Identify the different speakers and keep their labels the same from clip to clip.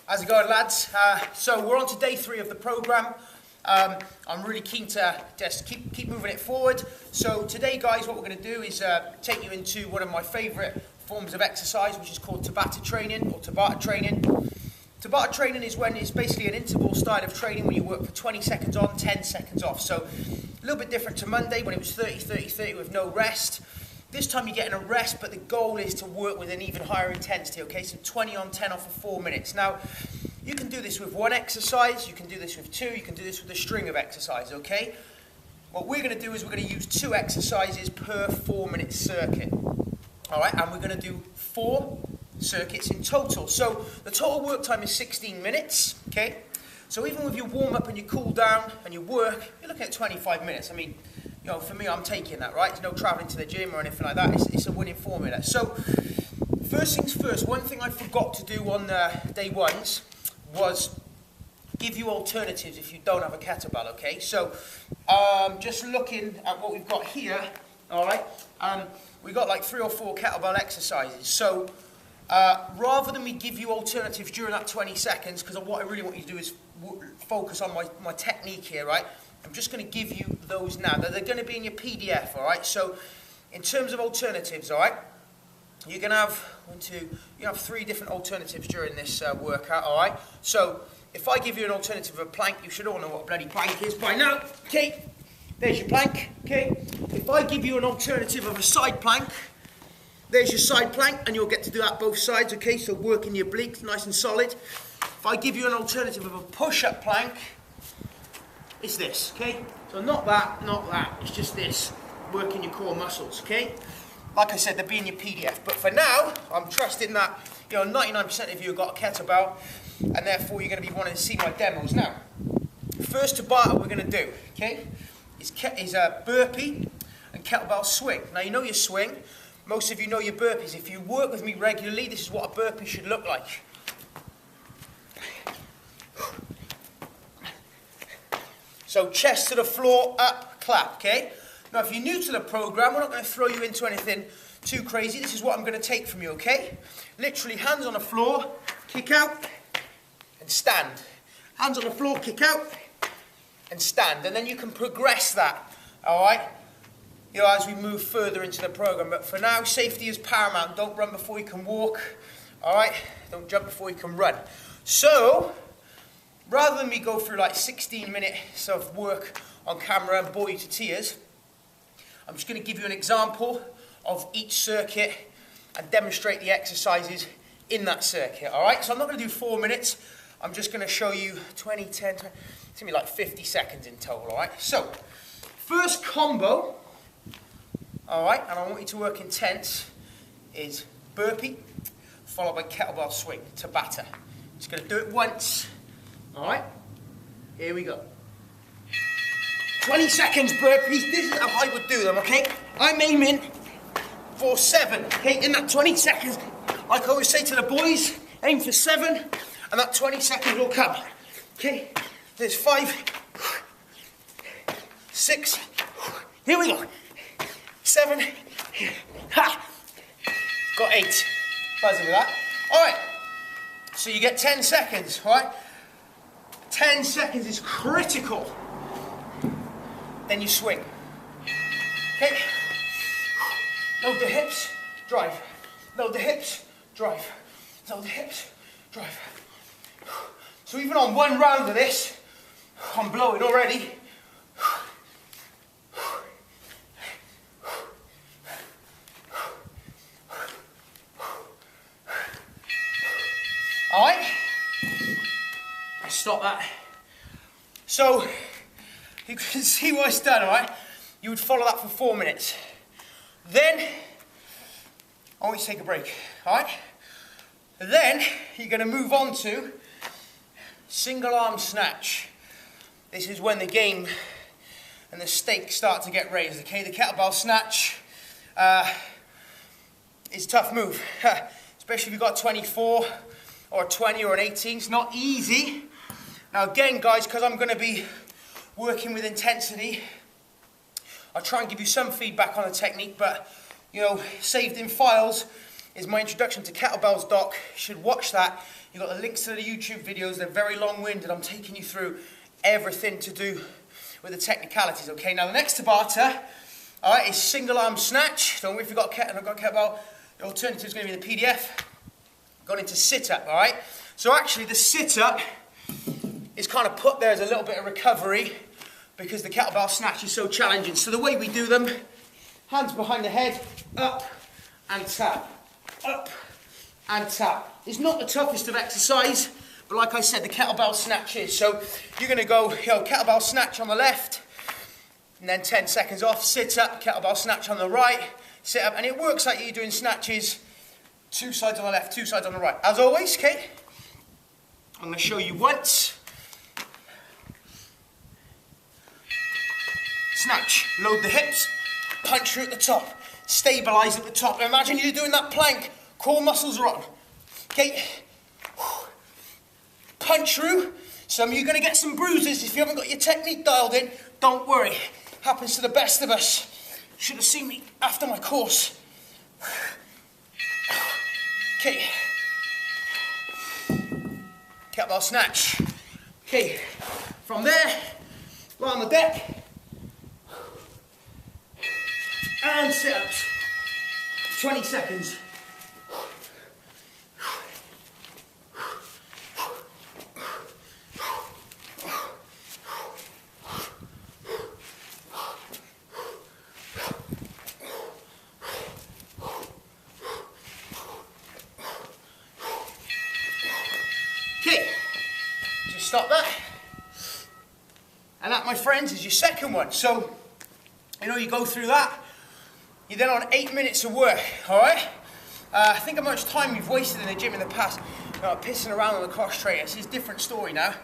Speaker 1: How's it going, lads? So we're on to day 3 of the programme. I'm really keen to just keep moving it forward. So today, guys, what we're going to do is take you into one of my favourite forms of exercise, which is called Tabata training or Tabata training. Tabata training is when it's basically an interval style of training when you work for 20 seconds on, 10 seconds off. So a little bit different to Monday when it was 30, 30, 30 with no rest. This time you're getting a rest, but the goal is to work with an even higher intensity, okay? So 20 on, 10 off for 4 minutes. Now, you can do this with one exercise, you can do this with 2, you can do this with a string of exercises, okay? What we're going to do is we're going to use 2 exercises per 4-minute circuit. All right, and we're going to do 4 circuits in total. So the total work time is 16 minutes, okay? So even with your warm-up and your cool-down and your work, you're looking at 25 minutes. I mean, you know, for me, I'm taking that, right? There's no travelling to the gym or anything like that. It's a winning formula. So, first things first, one thing I forgot to do on day 1s was give you alternatives if you don't have a kettlebell, okay? So, just looking at what we've got here, all right? We've got like 3 or 4 kettlebell exercises. So, rather than me give you alternatives during that 20 seconds, because what I really want you to do is focus on my technique here, right? I'm just going to give you those now. They're going to be in your PDF, all right? So, in terms of alternatives, all right, you can have 3 different alternatives during this workout, all right? So, if I give you an alternative of a plank, you should all know what a bloody plank is by now, okay? There's your plank, okay? If I give you an alternative of a side plank, there's your side plank, and you'll get to do that both sides, okay? So, working your obliques nice and solid. If I give you an alternative of a push-up plank, it's this, okay? So not that, it's just this, working your core muscles, okay? Like I said, they'll be in your PDF, but for now, I'm trusting that, 99% of you have got a kettlebell, and therefore you're going to be wanting to see my demos. Now, first Tabata we're going to do, okay, is a burpee and kettlebell swing. Now, you know your swing, most of you know your burpees. If you work with me regularly, this is what a burpee should look like. So chest to the floor, up, clap, okay? Now if you're new to the program, we're not going to throw you into anything too crazy. This is what I'm going to take from you, okay? Literally hands on the floor, kick out, and stand. Hands on the floor, kick out, and stand. And then you can progress that, all right? As we move further into the program. But for now, safety is paramount. Don't run before you can walk, all right? Don't jump before you can run. So, rather than me go through like 16 minutes of work on camera and bore you to tears, I'm just going to give you an example of each circuit and demonstrate the exercises in that circuit, alright? So I'm not going to do 4 minutes, I'm just going to show you 20, 10, 20, it's going to be like 50 seconds in total, alright? So, first combo, alright, and I want you to work intense, is burpee, followed by kettlebell swing, Tabata. Just going to do it once. Alright, here we go. 20 seconds burpees, this is how I would do them, okay? I'm aiming for 7, okay? In that 20 seconds, like I always say to the boys, aim for 7, and that 20 seconds will come. Okay, there's 5, 6, here we go. 7, ha! Got 8. Buzzing with that. Alright, so you get 10 seconds, alright? 10 seconds is critical. Then you swing. Okay? Load the hips, drive. Load the hips, drive. Load the hips, drive. So even on one round of this, I'm blowing already. Alright? Stop that. So, you can see what it's done, alright? You would follow that for 4 minutes. Then, I want you to take a break, alright? Then, you're going to move on to single arm snatch. This is when the game and the stakes start to get raised, okay? The kettlebell snatch is a tough move, especially if you've got 24 or a 20 or an 18. It's not easy. Now again, guys, because I'm going to be working with intensity, I'll try and give you some feedback on the technique, but, saved in files is my introduction to kettlebells doc. You should watch that You've got the links to the YouTube videos. They're very long-winded. I'm taking you through everything to do with the technicalities, okay? Now, the next Tabata, all right, is single arm snatch. Don't worry if you've got kettlebell. The alternative is going to be the PDF. Gone into sit-up, all right? So actually, the sit-up is kind of put there as a little bit of recovery because the kettlebell snatch is so challenging. So the way we do them, hands behind the head, up and tap, up and tap. It's not the toughest of exercise, but like I said, the kettlebell snatch is. So you're going to go, kettlebell snatch on the left, and then 10 seconds off, sit up, kettlebell snatch on the right, sit up, and it works like you're doing snatches, 2 sides on the left, 2 sides on the right. As always, okay, I'm going to show you once. Snatch, load the hips, punch through at the top, stabilise at the top. Now imagine you're doing that plank, core muscles are on. Okay, punch through. Some of you are going to get some bruises if you haven't got your technique dialed in. Don't worry, happens to the best of us. Should have seen me after my course. Okay, kettlebell snatch. Okay, from there, lie on the deck, and sit-ups. 20 seconds. Okay, just stop that. And that, my friends, is your second one. So, you go through that. You're then on 8 minutes of work, all right? Think how much time you've wasted in the gym in the past, pissing around on the cross trainer. This is a different story now.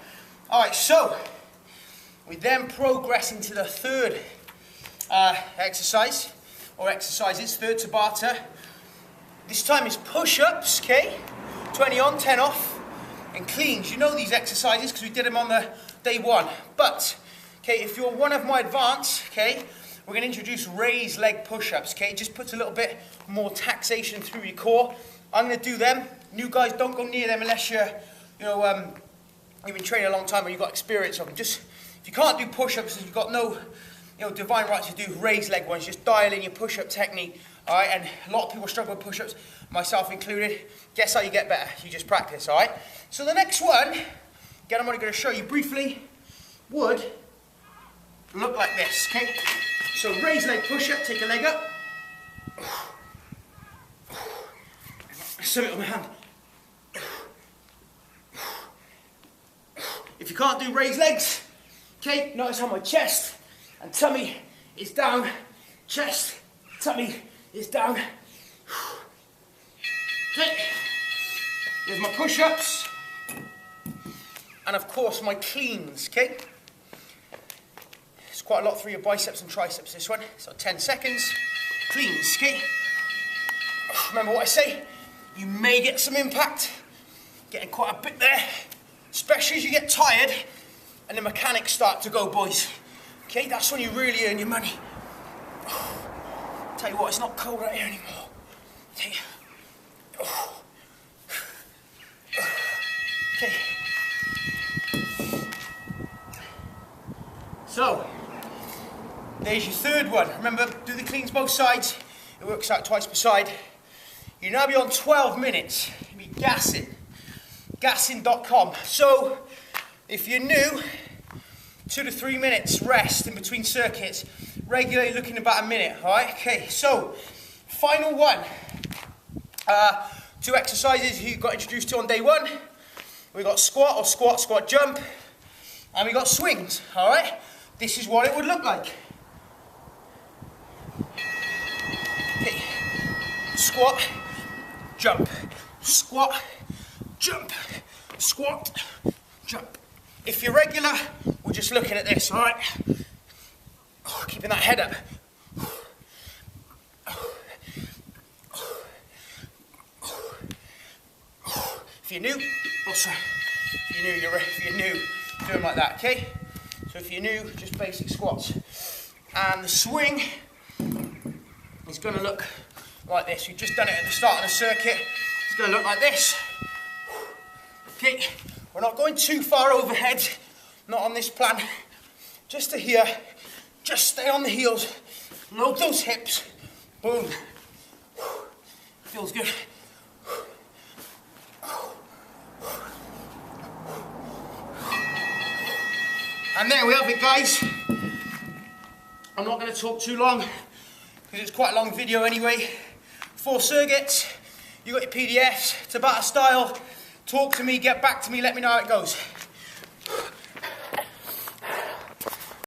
Speaker 1: All right, so we then progress into the third exercise, or exercises, third Tabata. This time is push-ups, okay? 20 on, 10 off, and cleans. You know these exercises because we did them on the day one. But, okay, if you're one of my advanced, okay, we're going to introduce raised leg push-ups, okay? It just puts a little bit more taxation through your core. I'm going to do them. New guys, don't go near them unless you're, you've been training a long time or you've got experience of them. Just, if you can't do push-ups and you've got no, divine right to do raised leg ones, just dial in your push-up technique, all right? And a lot of people struggle with push-ups, myself included. Guess how you get better? You just practice, all right? So the next one, again, I'm only going to show you briefly, would look like this, okay? So raise leg push-up, take a leg up. Set it on my hand. If you can't do raised legs, okay, notice how my chest and tummy is down. Chest, tummy is down. Okay, here's my push-ups. And of course my cleans, okay? It's quite a lot through your biceps and triceps, this one. So 10 seconds, cleans, okay? Remember what I say, you may get some impact, getting quite a bit there, especially as you get tired and the mechanics start to go, boys. Okay, that's when you really earn your money. Tell you what, it's not cold out here anymore. Okay. Okay. So, there's your third one. Remember, do the cleans both sides. It works out twice per side. You'll now be on 12 minutes. You'll be gassing. Gassing.com. So, if you're new, 2 to 3 minutes rest in between circuits. Regularly looking about a minute, all right? Okay, so, final one. 2 exercises you got introduced to on day one. We got squat or squat, squat, jump. And we got swings, all right? This is what it would look like. Okay. Squat, jump, squat, jump, squat, jump. If you're regular, we're just looking at this, all right? Keeping that head up. If you're new, if you're new, do them like that, okay? So if you're new, just basic squats. And the swing is going to look like this. You've just done it at the start of the circuit. It's going to look like this. Okay, we're not going too far overhead, not on this plan. Just to here, just stay on the heels, load those hips, boom. Feels good. And there we have it, guys. I'm not going to talk too long, because it's quite a long video anyway. 4 circuits, you got your PDFs, Tabata style. Talk to me, get back to me, let me know how it goes.